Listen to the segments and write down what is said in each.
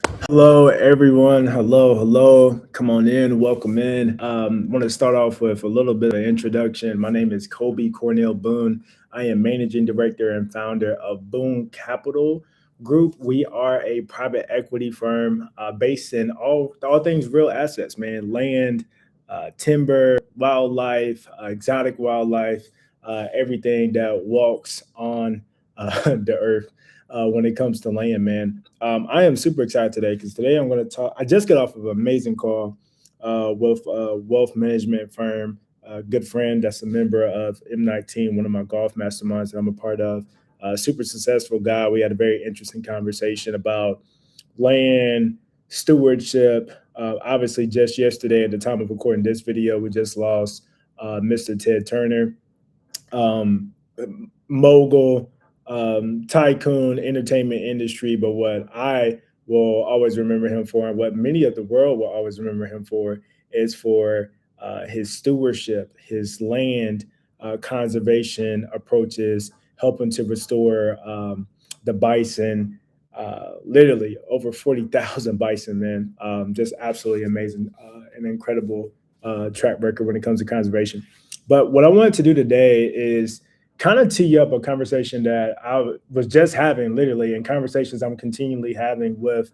Hello, everyone. Hello, hello. Come on in. Welcome in. Want to start off with a little bit of introduction. My name is Kobe Cornell Boone. I am managing director and founder of Boone Capital Group. We are a private equity firm based in all things real assets, man. Land, timber, wildlife, exotic wildlife, everything that walks on the earth when it comes to land, man. I am super excited today because today I'm going to talk. I just got off of an amazing call with a wealth management firm, a good friend that's a member of M19, one of my golf masterminds that I'm a part of. Super successful guy. We had a very interesting conversation about land, stewardship. Obviously, just yesterday, at the time of recording this video, we just lost Mr. Ted Turner, um, mogul, tycoon, entertainment industry. But what I will always remember him for, and what many of the world will always remember him for, is for his stewardship, his land conservation approaches, helping to restore the bison. Literally over 40,000 bison, man. Just absolutely amazing, an incredible track record when it comes to conservation. But what I wanted to do today is kind of tee up a conversation that I was just having, literally, and conversations I'm continually having with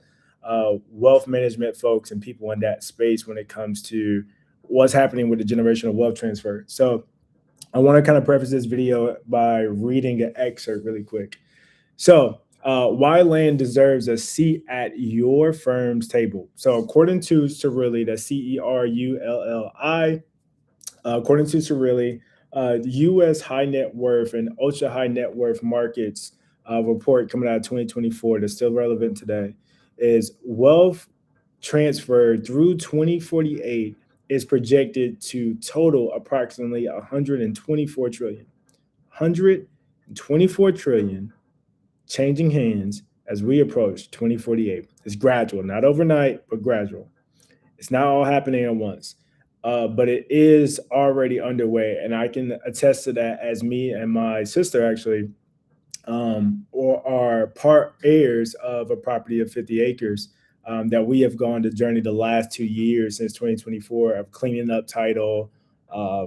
wealth management folks and people in that space when it comes to what's happening with the generational wealth transfer. So I want to kind of preface this video by reading an excerpt really quick. So, why land deserves a seat at your firm's table. So, according to Cerulli, that's Cerulli, according to Cerulli, the U.S. high net worth and ultra high net worth markets report coming out of 2024 that's still relevant today is wealth transfer through 2048 is projected to total approximately 124 trillion. 124 trillion changing hands as we approach 2048. It's gradual, not overnight, but gradual. It's not all happening at once, but it is already underway, and I can attest to that as me and my sister actually or are part heirs of a property of 50 acres that we have gone to journey the last 2 years since 2024 of cleaning up title,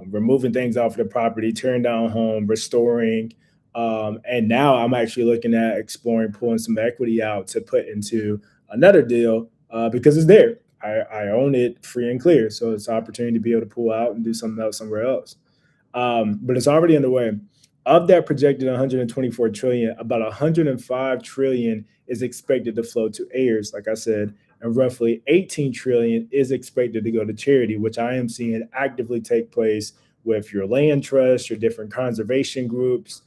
removing things off of the property, tearing down home, restoring. And now I'm actually looking at exploring pulling some equity out to put into another deal because it's there. I own it free and clear. So it's an opportunity to be able to pull out and do something else somewhere else. But it's already underway. Of that projected 124 trillion, about 105 trillion is expected to flow to heirs, like I said, and roughly 18 trillion is expected to go to charity, which I am seeing actively take place with your land trust, your different conservation groups,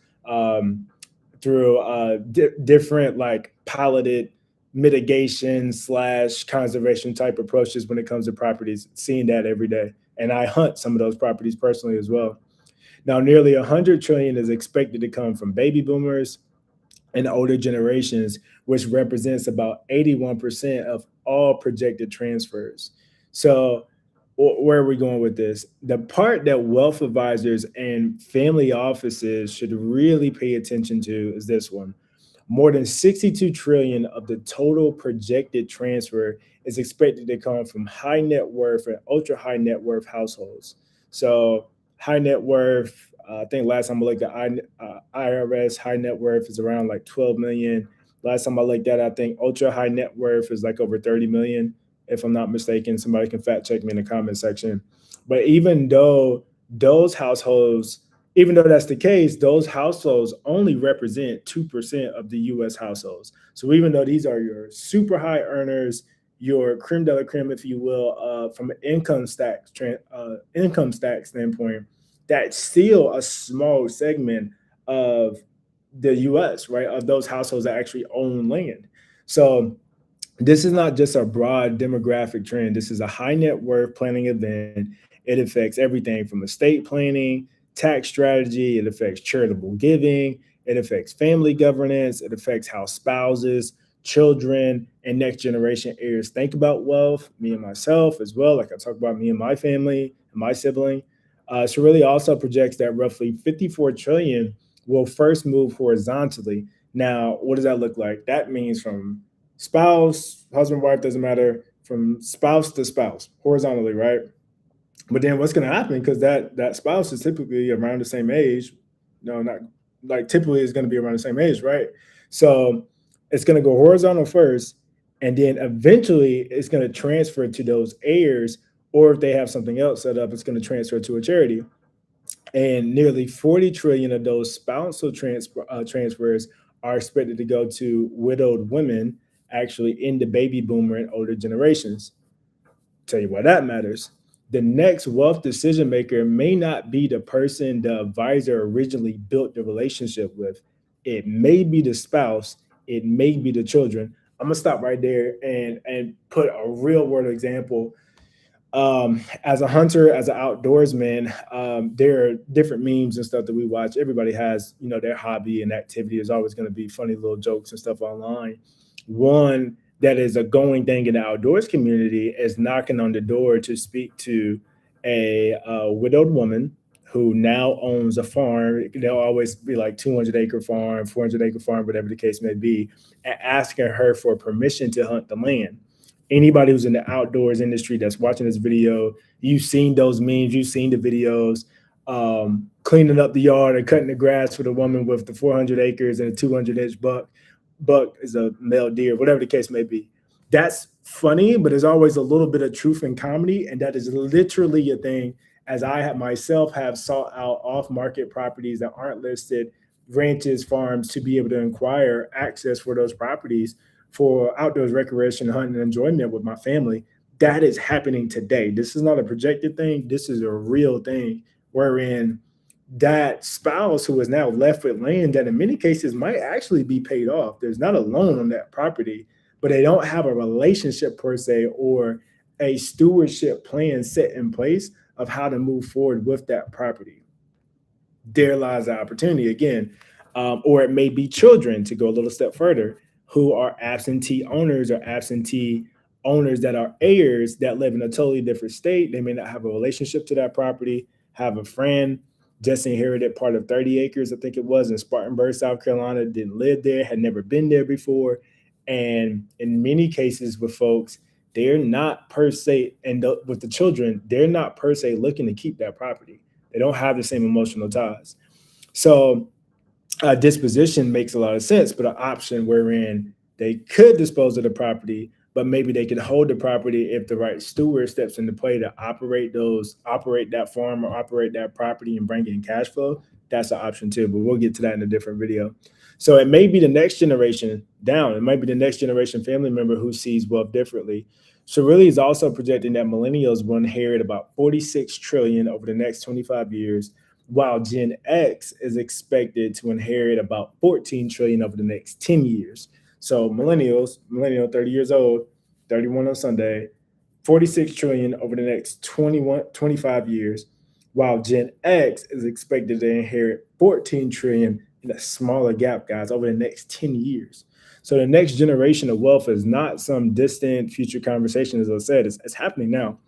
through different like piloted mitigation slash conservation type approaches when it comes to properties. Seeing that every day, and I hunt some of those properties personally as well. Now, nearly 100 trillion is expected to come from baby boomers and older generations, which represents about 81% of all projected transfers. So, where are we going with this? The part that wealth advisors and family offices should really pay attention to is this one. More than 62 trillion of the total projected transfer is expected to come from high net worth and ultra high net worth households. So, high net worth, I think last time I looked at IRS, high net worth is around like 12 million. Last time I looked at it, I think ultra high net worth is like over 30 million, if I'm not mistaken. Somebody can fact check me in the comment section. But even though those households, even though that's the case, those households only represent 2% of the US households. So even though these are your super high earners, your creme de la creme, if you will, from an income stack standpoint, that's still a small segment of the US, right? Of those households that actually own land. So this is not just a broad demographic trend. This is a high net worth planning event. It affects everything from estate planning, tax strategy. It affects charitable giving. It affects family governance. It affects how spouses, children, and next generation heirs think about wealth. Me and myself as well. Like I talk about me and my family and my sibling. Cerulli also projects that roughly 54 trillion will first move horizontally. Now, what does that look like? That means from spouse, husband, wife, doesn't matter, from spouse to spouse, horizontally, right? But then what's going to happen, because that spouse is typically around the same age, no, not like typically is going to be around the same age, right? So it's going to go horizontal first, and then eventually it's going to transfer to those heirs, or if they have something else set up, it's going to transfer to a charity. And nearly 40 trillion of those spousal transfers are expected to go to widowed women, actually in the baby boomer and older generations. Tell you why that matters. The next wealth decision maker may not be the person the advisor originally built the relationship with. It may be the spouse, it may be the children. I'm gonna stop right there and put a real world example. As a hunter, as an outdoorsman, there are different memes and stuff that we watch. Everybody has, their hobby and activity. There's always going to be funny little jokes and stuff online. One that is a going thing in the outdoors community is knocking on the door to speak to a widowed woman who now owns a farm. They'll always be like 200-acre farm, 400-acre farm, whatever the case may be, and asking her for permission to hunt the land. Anybody who's in the outdoors industry that's watching this video, you've seen those memes, you've seen the videos, cleaning up the yard and cutting the grass for the woman with the 400 acres and a 200-inch buck. Buck is a male deer, whatever the case may be. That's funny, but there's always a little bit of truth in comedy, and that is literally a thing. As I have myself have sought out off-market properties that aren't listed, ranches, farms, to be able to acquire access for those properties for outdoors recreation, hunting, and enjoyment with my family. That is happening today. This is not a projected thing. This is a real thing, wherein that spouse who is now left with land that in many cases might actually be paid off. There's not a loan on that property, but they don't have a relationship per se or a stewardship plan set in place of how to move forward with that property. There lies the opportunity again. Or it may be children, to go a little step further, who are absentee owners or absentee owners that are heirs that live in a totally different state. They may not have a relationship to that property, have a friend, just inherited part of 30 acres, I think it was, in Spartanburg, South Carolina, didn't live there, had never been there before. And in many cases with folks, they're not per se, and with the children, they're not per se looking to keep that property. They don't have the same emotional ties. So disposition makes a lot of sense, but an option wherein they could dispose of the property, but maybe they could hold the property if the right steward steps into play to operate that farm or operate that property and bring in cash flow. That's an option too, but we'll get to that in a different video. So it may be the next generation down. It might be the next generation family member who sees wealth differently. Cerulli is also projecting that millennials will inherit about 46 trillion over the next 25 years, while Gen X is expected to inherit about 14 trillion over the next 10 years. So millennial 30 years old, 31 on Sunday, 46 trillion over the next 25 years, while Gen X is expected to inherit 14 trillion in a smaller gap, guys, over the next 10 years. So the next generation of wealth is not some distant future conversation. As I said, it's happening now.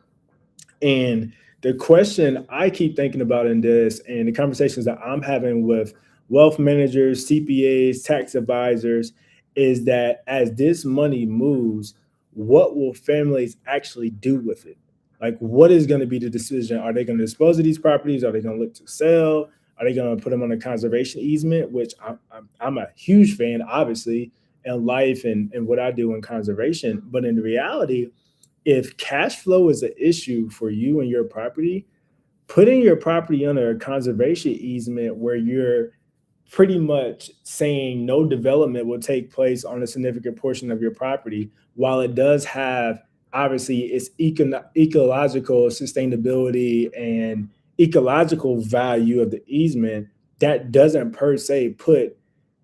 And the question I keep thinking about in this and the conversations that I'm having with wealth managers, CPAs, tax advisors, is that as this money moves, what will families actually do with it? Like, what is going to be the decision? Are they going to dispose of these properties? Are they going to look to sell? Are they going to put them on a conservation easement, which I'm a huge fan, obviously, in life and what I do in conservation. But in reality, if cash flow is an issue for you and your property, putting your property under a conservation easement where you're pretty much saying no development will take place on a significant portion of your property, while it does have obviously its ecological sustainability and ecological value of the easement, that doesn't per se put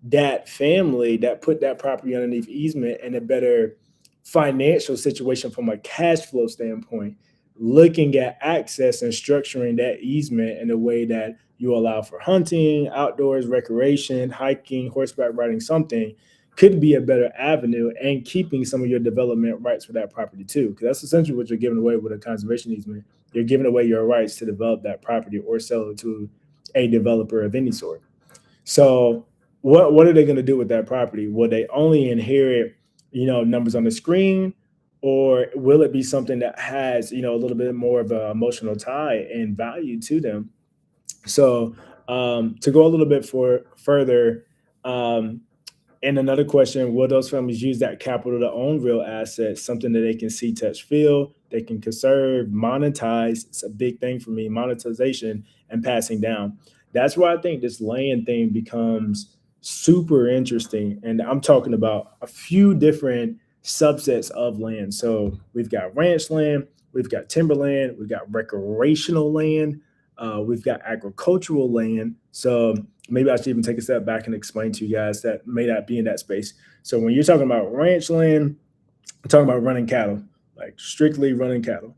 that family that put that property underneath easement in a better financial situation from a cash flow standpoint. Looking at access and structuring that easement in a way that you allow for hunting, outdoors, recreation, hiking, horseback riding, something could be a better avenue, and keeping some of your development rights for that property too. Because that's essentially what you're giving away with a conservation easement. You're giving away your rights to develop that property or sell it to a developer of any sort. So what are they going to do with that property? Will they only inherit numbers on the screen, or will it be something that has a little bit more of an emotional tie and value to them? So to go a little bit further, um, and another question, will those families use that capital to own real assets, something that they can see, touch, feel, they can conserve, monetize? It's a big thing for me, monetization and passing down. That's why I think this land thing becomes super interesting. And I'm talking about a few different subsets of land. So we've got ranch land, we've got timberland, we've got recreational land, we've got agricultural land. So maybe I should even take a step back and explain to you guys that may not be in that space. So when you're talking about ranch land, I'm talking about running cattle, like strictly running cattle.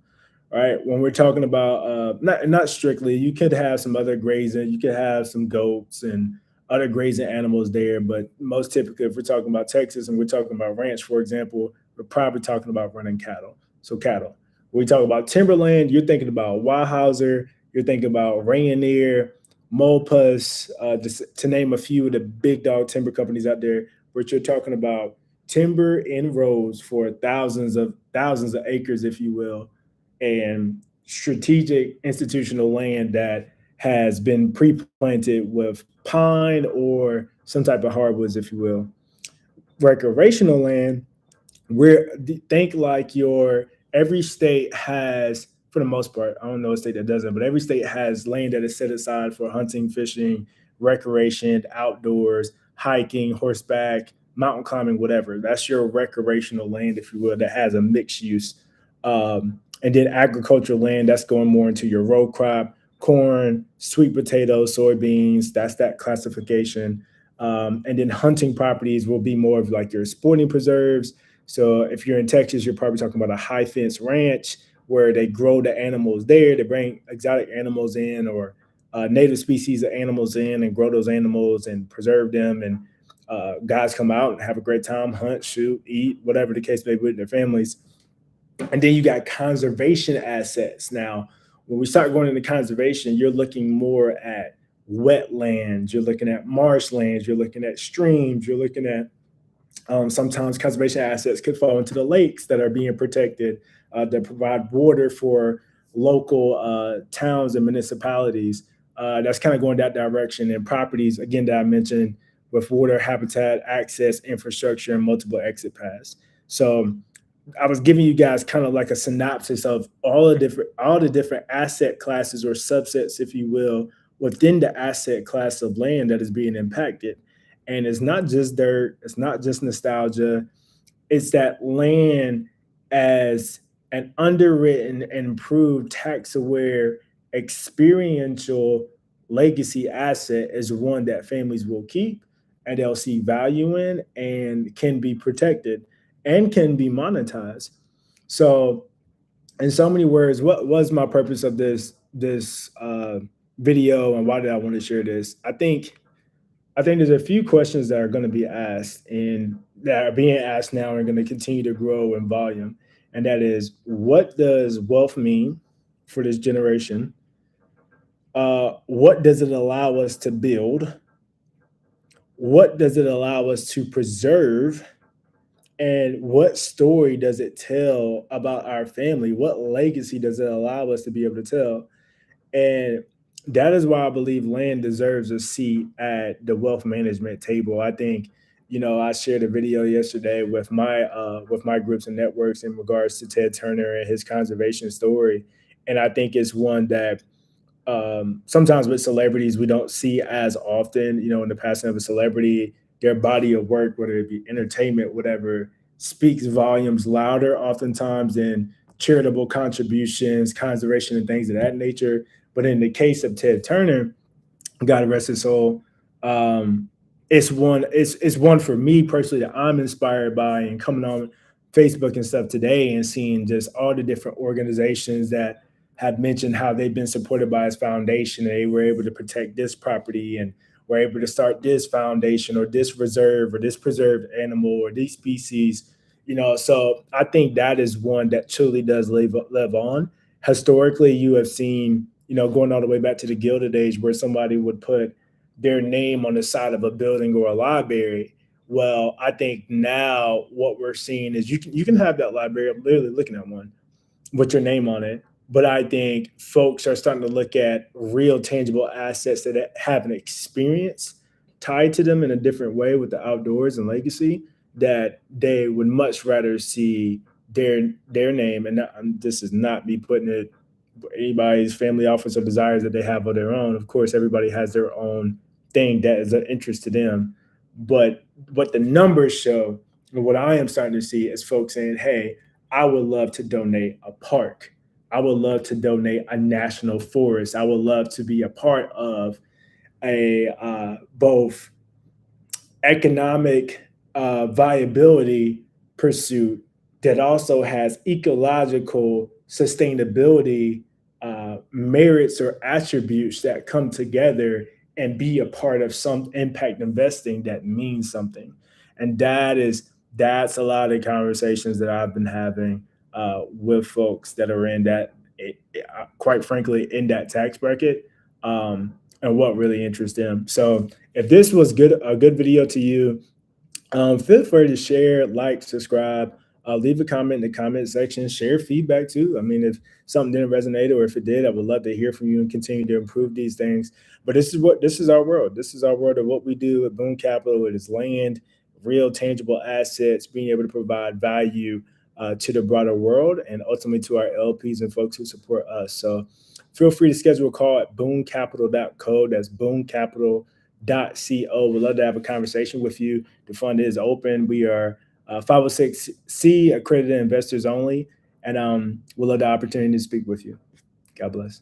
All right. When we're talking about not strictly, you could have some other grazing, you could have some goats and other grazing animals there, but most typically, if we're talking about Texas and we're talking about ranch, for example, we're probably talking about running cattle. So cattle. When we talk about timberland, you're thinking about Weyerhaeuser, you're thinking about Rayonier, Molpus, just to name a few of the big dog timber companies out there, which you're talking about timber in rows for thousands of acres, if you will, and strategic institutional land that has been pre-planted with pine or some type of hardwoods, if you will. Recreational land, where think like your every state has, for the most part, I don't know a state that doesn't, but every state has land that is set aside for hunting, fishing, recreation, outdoors, hiking, horseback, mountain climbing, whatever. That's your recreational land, if you will, that has a mixed use. And then agricultural land, that's going more into your row crop, corn, sweet potatoes, soybeans. That's that classification. And then hunting properties will be more of like your sporting preserves. So if you're in Texas, you're probably talking about a high fence ranch where they grow the animals there. They bring exotic animals in, or native species of animals in, and grow those animals and preserve them. And guys come out and have a great time, hunt, shoot, eat, whatever the case may be with their families. And then you got conservation assets. Now, when we start going into conservation, you're looking more at wetlands, you're looking at marshlands, you're looking at streams, you're looking at sometimes conservation assets could fall into the lakes that are being protected, that provide water for local towns and municipalities. That's kind of going that direction. And properties, again, that I mentioned, with water, habitat, access, infrastructure, and multiple exit paths. So I was giving you guys kind of like a synopsis of all the different asset classes or subsets, if you will, within the asset class of land that is being impacted. And it's not just dirt, it's not just nostalgia, it's that land as an underwritten and improved tax aware experiential legacy asset is one that families will keep and they'll see value in and can be protected and can be monetized. So, in so many words, what was my purpose of this video, and why did I want to share this? I think there's a few questions that are going to be asked and that are being asked now and going to continue to grow in volume. And that is, what does wealth mean for this generation? What does it allow us to build? What does it allow us to preserve? And what story does it tell about our family? What legacy does it allow us to be able to tell? And that is why I believe land deserves a seat at the wealth management table. I think, I shared a video yesterday with my groups and networks in regards to Ted Turner and his conservation story. And I think it's one that sometimes with celebrities we don't see as often. In the passing of a celebrity, their body of work, whether it be entertainment, whatever, speaks volumes louder oftentimes than charitable contributions, conservation, and things of that nature. But in the case of Ted Turner, God rest his soul, it's one for me personally that I'm inspired by, and coming on Facebook and stuff today and seeing just all the different organizations that have mentioned how they've been supported by his foundation, and they were able to protect this property and were able to start this foundation or this reserve or this preserved animal or these species. So I think that is one that truly does live on. Historically, you have seen, going all the way back to the Gilded Age, where somebody would put their name on the side of a building or a library, Well, I think now what we're seeing is you can have that library. I'm literally looking at one with your name on it. But I think folks are starting to look at real tangible assets that have an experience tied to them in a different way with the outdoors and legacy, that they would much rather see their name. And this is not me putting it anybody's family office or desires that they have of their own. Of course, everybody has their own thing that is of interest to them. But what the numbers show, and what I am starting to see, is folks saying, hey, I would love to donate a park. I would love to donate a national forest. I would love to be a part of a both economic viability pursuit that also has ecological sustainability merits or attributes that come together and be a part of some impact investing that means something. And that's a lot of conversations that I've been having with folks that are in that, quite frankly, in that tax bracket, and what really interests them. So if this was a good video to you, feel free to share, like, subscribe, leave a comment in the comment section, share feedback too. I mean, if something didn't resonate or if it did, I would love to hear from you and continue to improve these things. But this is our world. This is our world of what we do at Boone Capital. It is land, real tangible assets, being able to provide value to the broader world and ultimately to our LPs and folks who support us. So feel free to schedule a call at booncapital.co. That's booncapital.co. We'd love to have a conversation with you. The fund is open. We are 506C accredited investors only, and we'll love the opportunity to speak with you. God bless.